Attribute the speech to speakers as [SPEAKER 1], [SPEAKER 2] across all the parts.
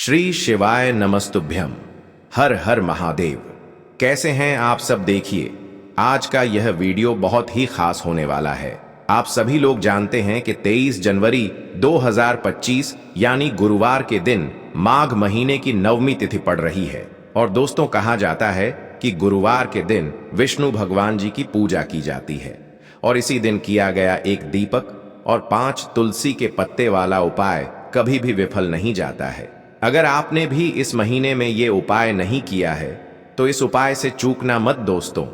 [SPEAKER 1] श्री शिवाय नमस्तुभ्यम। हर हर महादेव। कैसे हैं आप सब? देखिए, आज का यह वीडियो बहुत ही खास होने वाला है। आप सभी लोग जानते हैं कि 23 जनवरी 2025 यानी गुरुवार के दिन माघ महीने की नवमी तिथि पड़ रही है। और दोस्तों, कहा जाता है कि गुरुवार के दिन विष्णु भगवान जी की पूजा की जाती है। और इसी दिन किया गया एक दीपक और 5 तुलसी के पत्ते वाला उपाय कभी भी विफल नहीं जाता है। अगर आपने भी इस महीने में ये उपाय नहीं किया है तो इस उपाय से चूकना मत दोस्तों,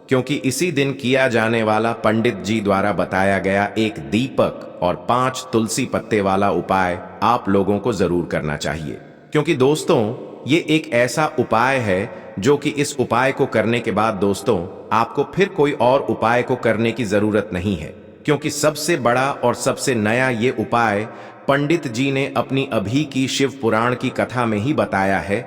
[SPEAKER 1] क्योंकि इसी दिन किया जाने वाला पंडित जी द्वारा बताया गया एक दीपक और 5 तुलसी पत्ते वाला उपाय आप लोगों को जरूर करना चाहिए। क्योंकि दोस्तों, ये एक ऐसा उपाय है जो कि इस उपाय को करने के बाद दोस्तों आपको फिर कोई और उपाय को करने की जरूरत नहीं है। क्योंकि सबसे बड़ा और सबसे नया ये उपाय पंडित जी ने अपनी अभी की शिव पुराण की कथा में ही बताया है।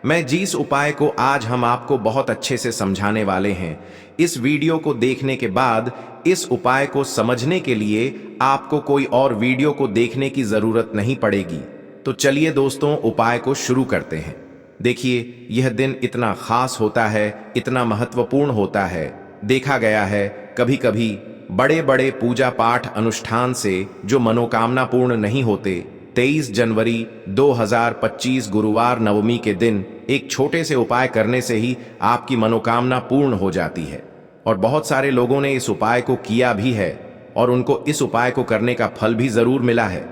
[SPEAKER 1] मैं जिस उपाय को आज हम आपको बहुत अच्छे से समझाने वाले हैं, इस वीडियो को देखने के बाद इस उपाय को समझने के लिए आपको कोई और वीडियो को देखने की जरूरत नहीं पड़ेगी। तो चलिए दोस्तों, उपाय को शुरू करते हैं। देखिए, यह दिन इतना खास होता है, इतना महत्वपूर्ण होता है। देखा गया है कभी कभी बड़े बड़े पूजा पाठ अनुष्ठान से जो मनोकामना पूर्ण नहीं होते, 23 जनवरी 2025 गुरुवार नवमी के दिन एक छोटे से उपाय करने से ही आपकी मनोकामना पूर्ण हो जाती है। और बहुत सारे लोगों ने इस उपाय को किया भी है और उनको इस उपाय को करने का फल भी जरूर मिला है।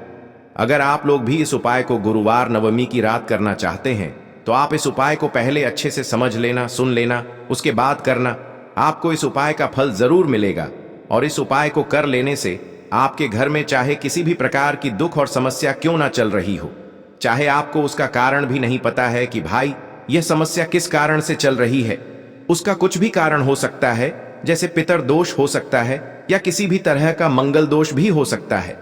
[SPEAKER 1] अगर आप लोग भी इस उपाय को गुरुवार नवमी की रात करना चाहते हैं तो आप इस उपाय को पहले अच्छे से समझ लेना, सुन लेना, उसके बाद करना। आपको इस उपाय का फल जरूर मिलेगा। और इस उपाय को कर लेने से आपके घर में चाहे किसी भी प्रकार की दुख और समस्या क्यों ना चल रही हो, चाहे आपको उसका कारण भी नहीं पता है कि भाई यह समस्या किस कारण से चल रही है, उसका कुछ भी कारण हो सकता है। जैसे पितर दोष हो सकता है या किसी भी तरह का मंगल दोष भी हो सकता है,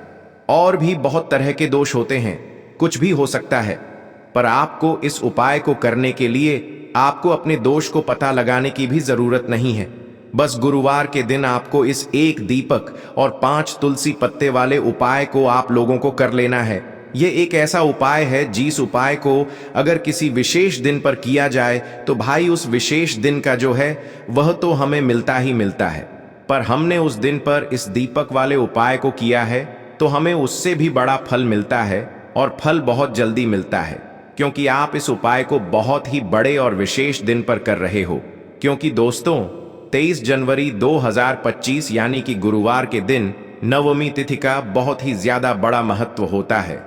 [SPEAKER 1] और भी बहुत तरह के दोष होते हैं, कुछ भी हो सकता है। पर आपको इस उपाय को करने के लिए आपको अपने दोष को पता लगाने की भी जरूरत नहीं है। बस गुरुवार के दिन आपको इस एक दीपक और 5 तुलसी पत्ते वाले उपाय को आप लोगों को कर लेना है। ये एक ऐसा उपाय है जिस उपाय को अगर किसी विशेष दिन पर किया जाए तो भाई उस विशेष दिन का जो है वह तो हमें मिलता ही मिलता है। पर हमने उस दिन पर इस दीपक वाले उपाय को किया है तो हमें उससे भी बड़ा फल मिलता है, और फल बहुत जल्दी मिलता है। क्योंकि आप इस उपाय को बहुत ही बड़े और विशेष दिन पर कर रहे हो। क्योंकि दोस्तों, 23 जनवरी 2025 यानी कि गुरुवार के दिन नवमी तिथि का बहुत ही ज्यादा बड़ा महत्व होता है।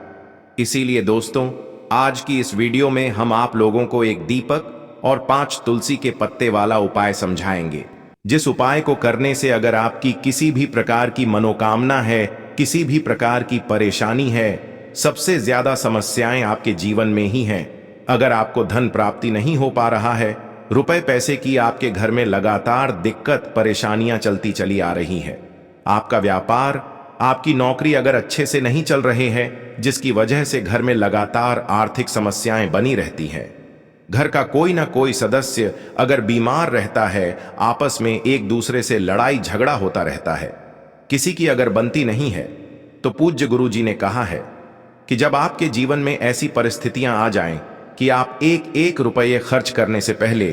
[SPEAKER 1] इसीलिए दोस्तों, आज की इस वीडियो में हम आप लोगों को एक दीपक और 5 तुलसी के पत्ते वाला उपाय समझाएंगे, जिस उपाय को करने से अगर आपकी किसी भी प्रकार की मनोकामना है, किसी भी प्रकार की परेशानी है, सबसे ज्यादा समस्याएं आपके जीवन में ही हैं। अगर आपको धन प्राप्ति नहीं हो पा रहा है, रुपए पैसे की आपके घर में लगातार दिक्कत परेशानियां चलती चली आ रही हैं, आपका व्यापार, आपकी नौकरी अगर अच्छे से नहीं चल रहे हैं, जिसकी वजह से घर में लगातार आर्थिक समस्याएं बनी रहती हैं, घर का कोई ना कोई सदस्य अगर बीमार रहता है, आपस में एक दूसरे से लड़ाई झगड़ा होता रहता है, किसी की अगर बनती नहीं है, तो पूज्य गुरु जी ने कहा है कि जब आपके जीवन में ऐसी परिस्थितियां आ जाएं कि आप एक एक रुपये खर्च करने से पहले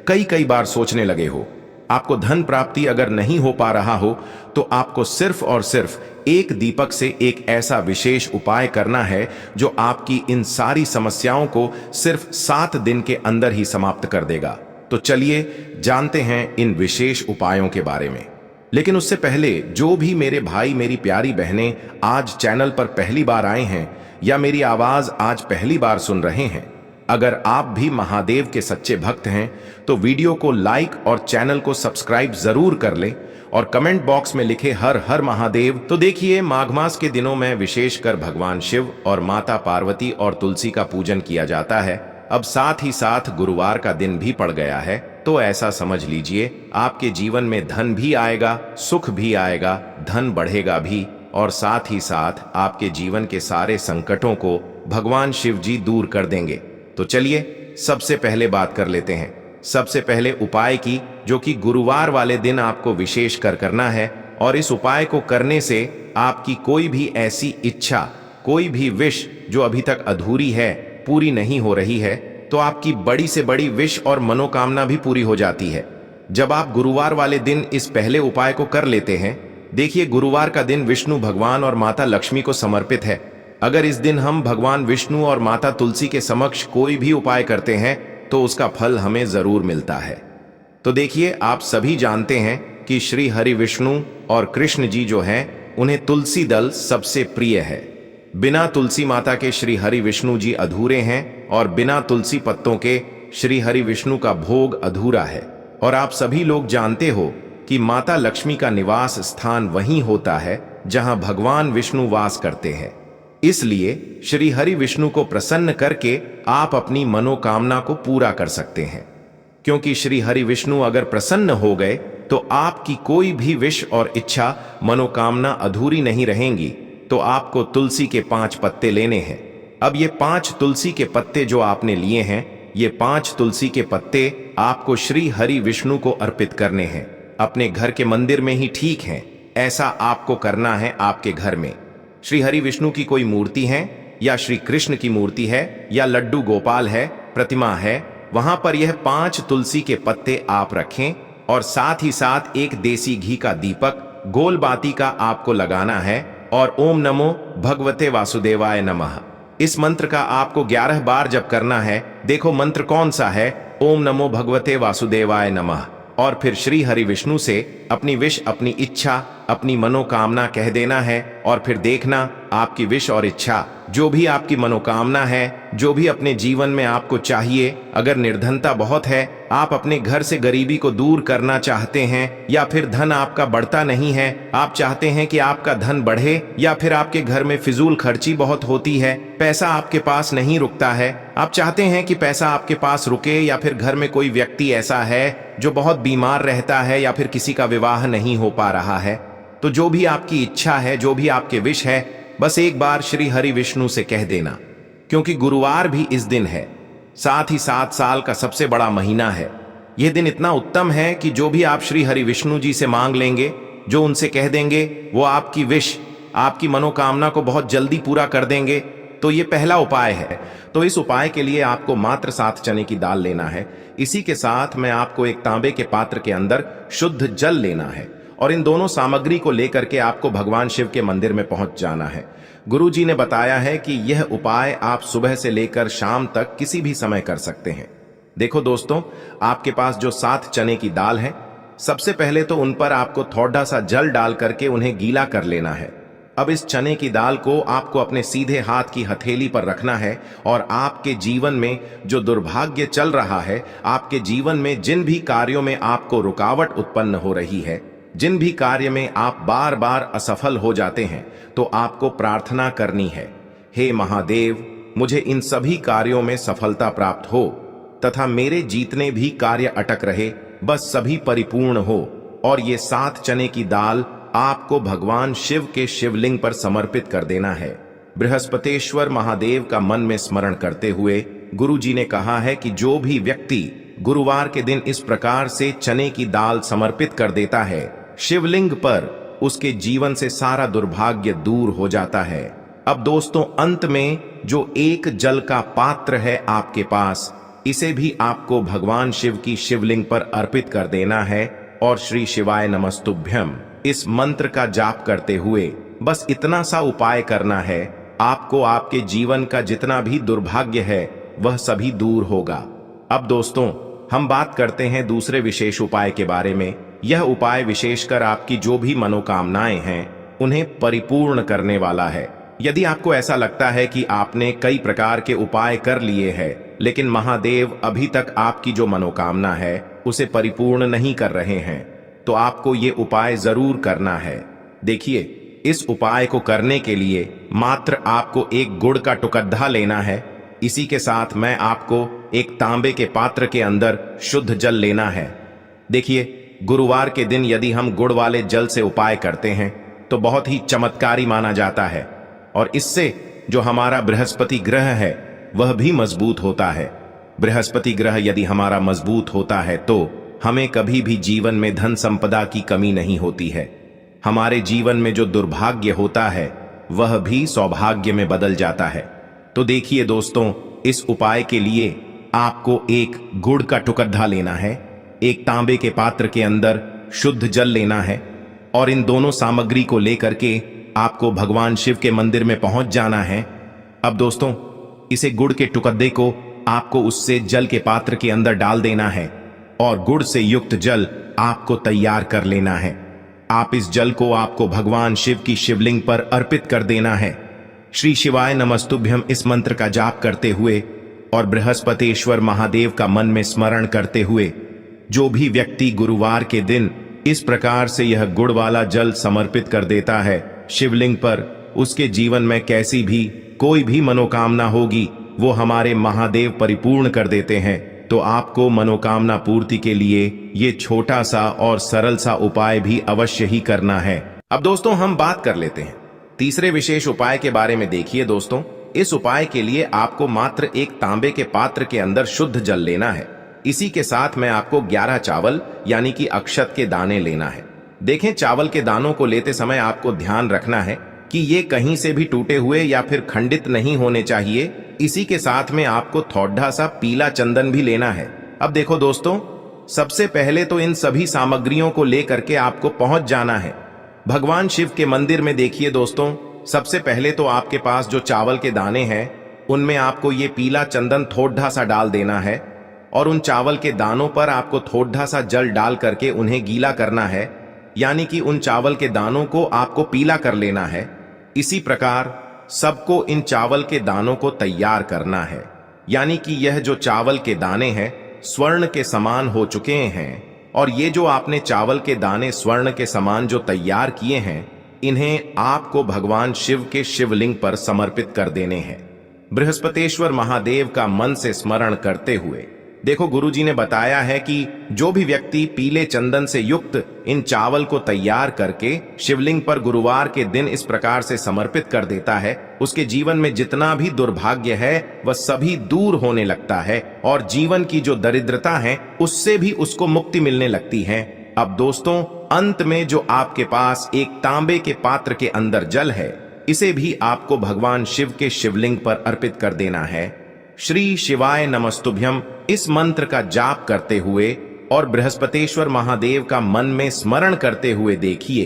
[SPEAKER 1] कई कई बार सोचने लगे हो, आपको धन प्राप्ति अगर नहीं हो पा रहा हो, तो आपको सिर्फ और सिर्फ एक दीपक से एक ऐसा विशेष उपाय करना है जो आपकी इन सारी समस्याओं को सिर्फ 7 दिन के अंदर ही समाप्त कर देगा। तो चलिए जानते हैं इन विशेष उपायों के बारे में। लेकिन उससे पहले जो भी मेरे भाई, मेरी प्यारी बहनें आज चैनल पर पहली बार आए हैं या मेरी आवाज आज पहली बार सुन रहे हैं, अगर आप भी महादेव के सच्चे भक्त हैं तो वीडियो को लाइक और चैनल को सब्सक्राइब जरूर कर लें और कमेंट बॉक्स में लिखे हर हर महादेव। तो देखिए, माघ मास के दिनों में विशेषकर भगवान शिव और माता पार्वती और तुलसी का पूजन किया जाता है। अब साथ ही साथ गुरुवार का दिन भी पड़ गया है, तो ऐसा समझ लीजिए आपके जीवन में धन भी आएगा, सुख भी आएगा, धन बढ़ेगा भी, और साथ ही साथ आपके जीवन के सारे संकटों को भगवान शिव जी दूर कर देंगे। तो चलिए सबसे पहले बात कर लेते हैं, सबसे पहले उपाय की, जो कि गुरुवार वाले दिन आपको विशेष कर करना है। और इस उपाय को करने से आपकी कोई भी ऐसी इच्छा, कोई भी विश जो अभी तक अधूरी है, पूरी नहीं हो रही है तो आपकी बड़ी से बड़ी विश और मनोकामना भी पूरी हो जाती है। जब आप गुरुवार वाले दिन इस पहले उपाय को कर लेते हैं, देखिए गुरुवार का दिन विष्णु भगवान और माता लक्ष्मी को समर्पित है। अगर इस दिन हम भगवान विष्णु और माता तुलसी के समक्ष कोई भी उपाय करते हैं तो उसका फल हमें जरूर मिलता है। तो देखिए, आप सभी जानते हैं कि श्री हरि विष्णु और कृष्ण जी जो हैं, उन्हें तुलसी दल सबसे प्रिय है। बिना तुलसी माता के श्री हरि विष्णु जी अधूरे हैं और बिना तुलसी पत्तों के श्री हरि विष्णु का भोग अधूरा है। और आप सभी लोग जानते हो कि माता लक्ष्मी का निवास स्थान वहीं होता है जहां भगवान विष्णु वास करते हैं। इसलिए श्री हरि विष्णु को प्रसन्न करके आप अपनी मनोकामना को पूरा कर सकते हैं, क्योंकि श्री हरि विष्णु अगर प्रसन्न हो गए तो आपकी कोई भी विश और इच्छा मनोकामना अधूरी नहीं रहेंगी। तो आपको तुलसी के 5 पत्ते लेने हैं। अब ये 5 तुलसी के पत्ते जो आपने लिए हैं, ये 5 तुलसी के पत्ते आपको श्री हरि विष्णु को अर्पित करने हैं। अपने घर के मंदिर में ही ठीक है, ऐसा आपको करना है। आपके घर में श्री हरि विष्णु की कोई मूर्ति है या श्री कृष्ण की मूर्ति है या लड्डू गोपाल है, प्रतिमा है, वहां पर यह 5 तुलसी के पत्ते आप रखें और साथ ही साथ एक देसी घी का दीपक गोल बाती का आपको लगाना है और ओम नमो भगवते वासुदेवाय नमः इस मंत्र का आपको 11 बार जप करना है। देखो मंत्र कौन सा है, ओम नमो भगवते वासुदेवाय नमः। और फिर श्री हरि विष्णु से अपनी विश, अपनी इच्छा, अपनी मनोकामना कह देना है और फिर देखना आपकी विश और इच्छा, जो भी आपकी मनोकामना है, जो भी अपने जीवन में आपको चाहिए। अगर निर्धनता बहुत है, आप अपने घर से गरीबी को दूर करना चाहते हैं, या फिर धन आपका बढ़ता नहीं है, आप चाहते हैं कि आपका धन बढ़े, या फिर आपके घर में फिजूल खर्ची बहुत होती है, पैसा आपके पास नहीं रुकता है, आप चाहते हैं कि पैसा आपके पास रुके, या फिर घर में कोई व्यक्ति ऐसा है जो बहुत बीमार रहता है, या फिर किसी का विवाह नहीं हो पा रहा है, तो जो भी आपकी इच्छा है, जो भी आपके विश है, बस एक बार श्री हरि विष्णु से कह देना। क्योंकि गुरुवार भी इस दिन है, साथ ही साथ साल का सबसे बड़ा महीना है। यह दिन इतना उत्तम है कि जो भी आप श्री हरि विष्णु जी से मांग लेंगे, जो उनसे कह देंगे, वो आपकी विश, आपकी मनोकामना को बहुत जल्दी पूरा कर देंगे। तो ये पहला उपाय है। तो इस उपाय के लिए आपको मात्र 7 चने की दाल लेना है। इसी के साथ में आपको एक तांबे के पात्र के अंदर शुद्ध जल लेना है और इन दोनों सामग्री को लेकर के आपको भगवान शिव के मंदिर में पहुंच जाना है। गुरु जी ने बताया है कि यह उपाय आप सुबह से लेकर शाम तक किसी भी समय कर सकते हैं। देखो दोस्तों, आपके पास जो 7 चने की दाल है, सबसे पहले तो उन पर आपको थोड़ा सा जल डाल करके उन्हें गीला कर लेना है। अब इस चने की दाल को आपको अपने सीधे हाथ की हथेली पर रखना है और आपके जीवन में जो दुर्भाग्य चल रहा है, आपके जीवन में जिन भी कार्यों में आपको रुकावट उत्पन्न हो रही है, जिन भी कार्य में आप बार बार असफल हो जाते हैं, तो आपको प्रार्थना करनी है, हे महादेव, मुझे इन सभी कार्यों में सफलता प्राप्त हो तथा मेरे जितने भी कार्य अटक रहे, बस सभी परिपूर्ण हो। और ये 7 चने की दाल आपको भगवान शिव के शिवलिंग पर समर्पित कर देना है। बृहस्पतेश्वर महादेव का मन में स्मरण करते हुए गुरु जी ने कहा है कि जो भी व्यक्ति गुरुवार के दिन इस प्रकार से चने की दाल समर्पित कर देता है शिवलिंग पर, उसके जीवन से सारा दुर्भाग्य दूर हो जाता है। अब दोस्तों, अंत में जो एक जल का पात्र है आपके पास, इसे भी आपको भगवान शिव की शिवलिंग पर अर्पित कर देना है और श्री शिवाय नमस्तुभ्यम इस मंत्र का जाप करते हुए बस इतना सा उपाय करना है। आपको आपके जीवन का जितना भी दुर्भाग्य है वह सभी दूर होगा। अब दोस्तों, हम बात करते हैं दूसरे विशेष उपाय के बारे में। यह उपाय विशेषकर आपकी जो भी मनोकामनाएं हैं उन्हें परिपूर्ण करने वाला है। यदि आपको ऐसा लगता है कि आपने कई प्रकार के उपाय कर लिए हैं, लेकिन महादेव अभी तक आपकी जो मनोकामना है उसे परिपूर्ण नहीं कर रहे हैं, तो आपको ये उपाय जरूर करना है। देखिए, इस उपाय को करने के लिए मात्र आपको एक गुड़ का टुकड़ा लेना है। इसी के साथ मैं आपको एक तांबे के पात्र के अंदर शुद्ध जल लेना है। देखिए, गुरुवार के दिन यदि हम गुड़ वाले जल से उपाय करते हैं तो बहुत ही चमत्कारी माना जाता है और इससे जो हमारा बृहस्पति ग्रह है वह भी मजबूत होता है। बृहस्पति ग्रह यदि हमारा मजबूत होता है तो हमें कभी भी जीवन में धन संपदा की कमी नहीं होती है। हमारे जीवन में जो दुर्भाग्य होता है वह भी सौभाग्य में बदल जाता है। तो देखिए दोस्तों, इस उपाय के लिए आपको एक गुड़ का टुकड़ा लेना है, एक तांबे के पात्र के अंदर शुद्ध जल लेना है और इन दोनों सामग्री को लेकर के आपको भगवान शिव के मंदिर में पहुंच जाना है। अब दोस्तों, इसे गुड़ के टुकड़े को आपको उससे जल के पात्र के अंदर डाल देना है और गुड़ से युक्त जल आपको तैयार कर लेना है। आप इस जल को आपको भगवान शिव की शिवलिंग पर अर्पित कर देना है। श्री शिवाय नमस्तुभ्यम इस मंत्र का जाप करते हुए और बृहस्पतेश्वर महादेव का मन में स्मरण करते हुए जो भी व्यक्ति गुरुवार के दिन इस प्रकार से यह गुड़ वाला जल समर्पित कर देता है शिवलिंग पर, उसके जीवन में कैसी भी कोई भी मनोकामना होगी वो हमारे महादेव परिपूर्ण कर देते हैं। तो आपको मनोकामना पूर्ति के लिए ये छोटा सा और सरल सा उपाय भी अवश्य ही करना है। अब दोस्तों, हम बात कर लेते हैं तीसरे विशेष उपाय के बारे में। देखिए दोस्तों, इस उपाय के लिए आपको मात्र एक तांबे के पात्र के अंदर शुद्ध जल लेना है। इसी के साथ में आपको 11 चावल यानी कि अक्षत के दाने लेना है। देखें, चावल के दानों को लेते समय आपको ध्यान रखना है कि ये कहीं से भी टूटे हुए या फिर खंडित नहीं होने चाहिए। इसी के साथ में आपको थोड़ा सा पीला चंदन भी लेना है। अब देखो दोस्तों, सबसे पहले तो इन सभी सामग्रियों को लेकर के आपको पहुंच जाना है भगवान शिव के मंदिर में। देखिए दोस्तों, सबसे पहले तो आपके पास जो चावल के दाने हैं उनमें आपको ये पीला चंदन थोड़ा सा डाल देना है और उन चावल के दानों पर आपको थोड़ा सा जल डाल करके उन्हें गीला करना है, यानी कि उन चावल के दानों को आपको पीला कर लेना है। इसी प्रकार सबको इन चावल के दानों को तैयार करना है, यानी कि यह जो चावल के दाने हैं स्वर्ण के समान हो चुके हैं और ये जो आपने चावल के दाने स्वर्ण के समान जो तैयार किए हैं इन्हें आपको भगवान शिव के शिवलिंग पर समर्पित कर देने हैं बृहस्पतेश्वर महादेव का मन से स्मरण करते हुए। देखो, गुरुजी ने बताया है कि जो भी व्यक्ति पीले चंदन से युक्त इन चावल को तैयार करके शिवलिंग पर गुरुवार के दिन इस प्रकार से समर्पित कर देता है, उसके जीवन में जितना भी दुर्भाग्य है वह सभी दूर होने लगता है और जीवन की जो दरिद्रता है उससे भी उसको मुक्ति मिलने लगती है। अब दोस्तों, अंत में जो आपके पास एक तांबे के पात्र के अंदर जल है, इसे भी आपको भगवान शिव के शिवलिंग पर अर्पित कर देना है। श्री शिवाय नमस्तुभ्यम इस मंत्र का जाप करते हुए और बृहस्पतेश्वर महादेव का मन में स्मरण करते हुए देखिए,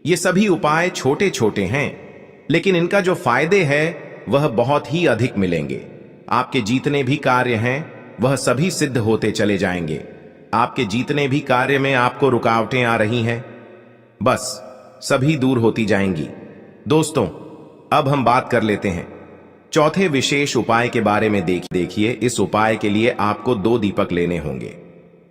[SPEAKER 1] ये सभी उपाय छोटे छोटे हैं लेकिन इनका जो फायदे है वह बहुत ही अधिक मिलेंगे। आपके जितने भी कार्य हैं वह सभी सिद्ध होते चले जाएंगे। आपके जितने भी कार्य में आपको रुकावटें आ रही हैं बस सभी दूर होती जाएंगी। दोस्तों, अब हम बात कर लेते हैं चौथे विशेष उपाय के बारे में। देखिए, इस उपाय के लिए आपको 2 दीपक लेने होंगे।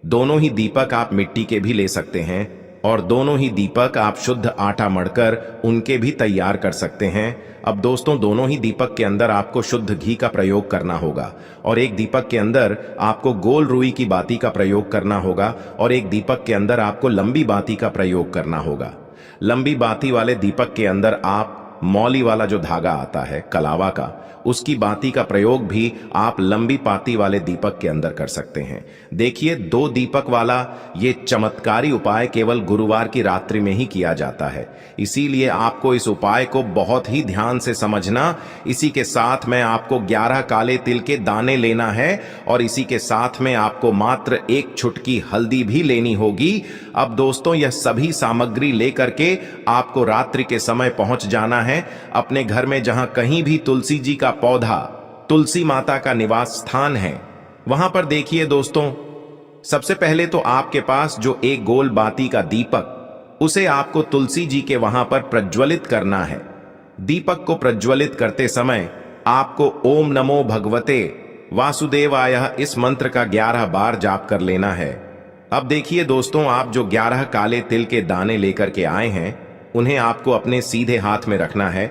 [SPEAKER 1] दोनों ही दीपक आप मिट्टी के भी ले सकते हैं और दोनों ही दीपक आप शुद्ध आटा मढ़कर उनके भी तैयार कर सकते हैं। अब दोस्तों, दोनों ही दीपक के अंदर आपको शुद्ध घी का प्रयोग करना होगा और एक दीपक के अंदर आपको गोल रुई की बाती का प्रयोग करना होगा और एक दीपक के अंदर आपको लंबी बाती का प्रयोग करना होगा। लंबी बाती वाले दीपक के अंदर आप मौली वाला जो धागा आता है कलावा का, उसकी बाती का प्रयोग भी आप लंबी पाती वाले दीपक के अंदर कर सकते हैं। देखिए, 2 दीपक वाला ये चमत्कारी उपाय केवल गुरुवार की रात्रि में ही किया जाता है, इसीलिए आपको इस उपाय को बहुत ही ध्यान से समझना। इसी के साथ में आपको 11 काले तिल के दाने लेना है और इसी के साथ में आपको मात्र 1 चुटकी हल्दी भी लेनी होगी। अब दोस्तों, यह सभी सामग्री लेकर के आपको रात्रि के समय पहुंच जाना है अपने घर में, जहां कहीं भी तुलसी जी का पौधा, तुलसी माता का निवास स्थान है, वहां पर देखिए दोस्तों, सबसे पहले तो आपके पास जो एक गोल बाती का दीपक, उसे आपको तुलसी जी के वहां पर प्रज्वलित करना है। दीपक को प्रज्वलित करते समय आपको ओम नमो भगवते वासुदेवाय इस मंत्र का 11 बार जाप कर लेना है। अब देखिए दोस्तों, आप जो 11 काले तिल के दाने लेकर के आए हैं उन्हें आपको अपने सीधे हाथ में रखना है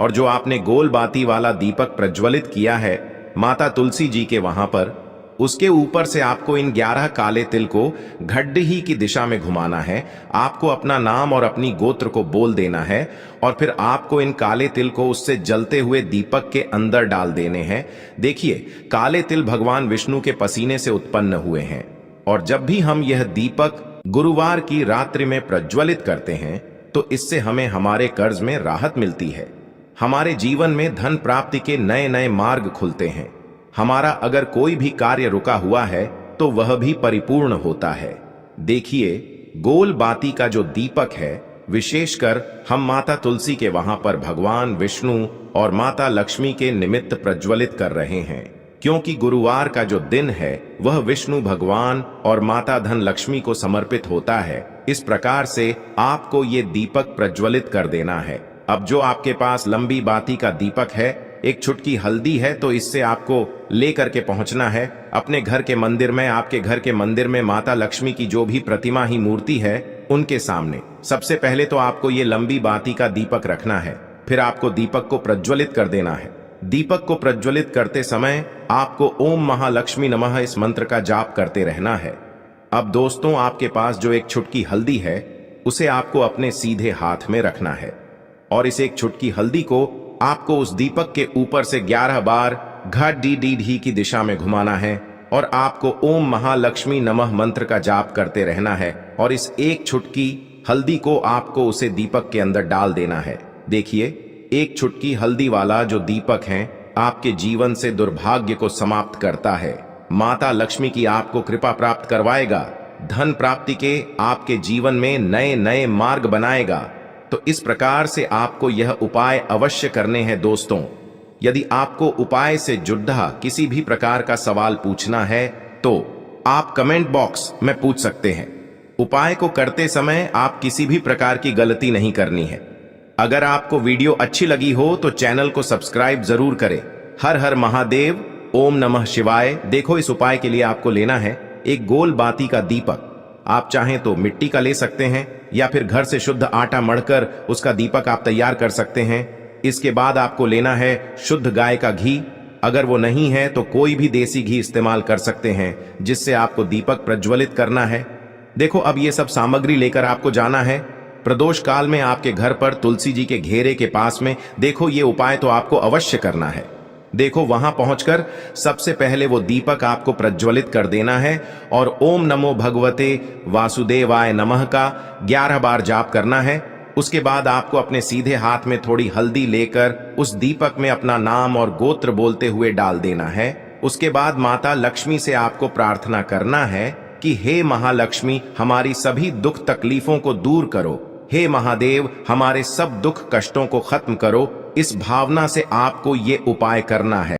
[SPEAKER 1] और जो आपने गोल बाती वाला दीपक प्रज्वलित किया है माता तुलसी जी के वहां पर, उसके ऊपर से आपको इन 11 काले तिल को घड्डी की दिशा में घुमाना है। आपको अपना नाम और अपनी गोत्र को बोल देना है और फिर आपको इन काले तिल को उससे जलते हुए दीपक के अंदर डाल देने हैं। देखिए, काले तिल भगवान विष्णु के पसीने से उत्पन्न हुए हैं और जब भी हम यह दीपक गुरुवार की रात्रि में प्रज्वलित करते हैं तो इससे हमें हमारे कर्ज में राहत मिलती है, हमारे जीवन में धन प्राप्ति के नए नए मार्ग खुलते हैं। हमारा अगर कोई भी कार्य रुका हुआ है तो वह भी परिपूर्ण होता है। देखिए, गोल बाती का जो दीपक है, विशेषकर हम माता तुलसी के वहां पर भगवान विष्णु और माता लक्ष्मी के निमित्त प्रज्वलित कर रहे हैं, क्योंकि गुरुवार का जो दिन है वह विष्णु भगवान और माता धन लक्ष्मी को समर्पित होता है। इस प्रकार से आपको ये दीपक प्रज्वलित कर देना है। अब जो आपके पास लंबी बाती का दीपक है, एक छुटकी हल्दी है, तो इससे आपको लेकर के पहुंचना है अपने घर के मंदिर में। आपके घर के मंदिर में माता लक्ष्मी की जो भी प्रतिमा ही मूर्ति है, उनके सामने सबसे पहले तो आपको ये लंबी बाती का दीपक रखना है। फिर आपको दीपक को प्रज्वलित कर देना है। दीपक को प्रज्वलित करते समय आपको ओम महालक्ष्मी नमः इस मंत्र का जाप करते रहना है। अब दोस्तों, आपके पास जो एक छुटकी हल्दी है, उसे आपको अपने सीधे हाथ में रखना है और इस एक छुटकी हल्दी को आपको उस दीपक के ऊपर से 11 बार घट डी डी ढी की दिशा में घुमाना है और आपको ओम महालक्ष्मी नमः मंत्र का जाप करते रहना है और इस एक छुटकी हल्दी को आपको उसे दीपक के अंदर डाल देना है। देखिए, एक छुटकी हल्दी वाला जो दीपक है आपके जीवन से दुर्भाग्य को समाप्त करता है। माता लक्ष्मी की आपको कृपा प्राप्त करवाएगा, धन प्राप्ति के आपके जीवन में नए नए मार्ग बनाएगा। तो इस प्रकार से आपको यह उपाय अवश्य करने हैं दोस्तों। यदि आपको उपाय से जुड़ा किसी भी प्रकार का सवाल पूछना है तो आप कमेंट बॉक्स में पूछ सकते हैं। उपाय को करते समय आप किसी भी प्रकार की गलती नहीं करनी है। अगर आपको वीडियो अच्छी लगी हो तो चैनल को सब्सक्राइब जरूर करें। हर हर महादेव, ओम नमः शिवाय। देखो, इस उपाय के लिए आपको लेना है एक गोल बाती का दीपक। आप चाहें तो मिट्टी का ले सकते हैं या फिर घर से शुद्ध आटा मढ़कर उसका दीपक आप तैयार कर सकते हैं। इसके बाद आपको लेना है शुद्ध गाय का घी। अगर वो नहीं है तो कोई भी देसी घी इस्तेमाल कर सकते हैं, जिससे आपको दीपक प्रज्वलित करना है। देखो, अब ये सब सामग्री लेकर आपको जाना है प्रदोष काल में आपके घर पर तुलसी जी के घेरे के पास में। देखो, ये उपाय तो आपको अवश्य करना है। देखो, वहां पहुंचकर सबसे पहले वो दीपक आपको प्रज्वलित कर देना है और ओम नमो भगवते वासुदेवाय नमः का 11 बार जाप करना है। उसके बाद आपको अपने सीधे हाथ में थोड़ी हल्दी लेकर उस दीपक में अपना नाम और गोत्र बोलते हुए डाल देना है। उसके बाद माता लक्ष्मी से आपको प्रार्थना करना है कि हे महालक्ष्मी, हमारी सभी दुख तकलीफों को दूर करो। हे महादेव, हमारे सब दुख कष्टों को खत्म करो। इस भावना से आपको ये उपाय करना है।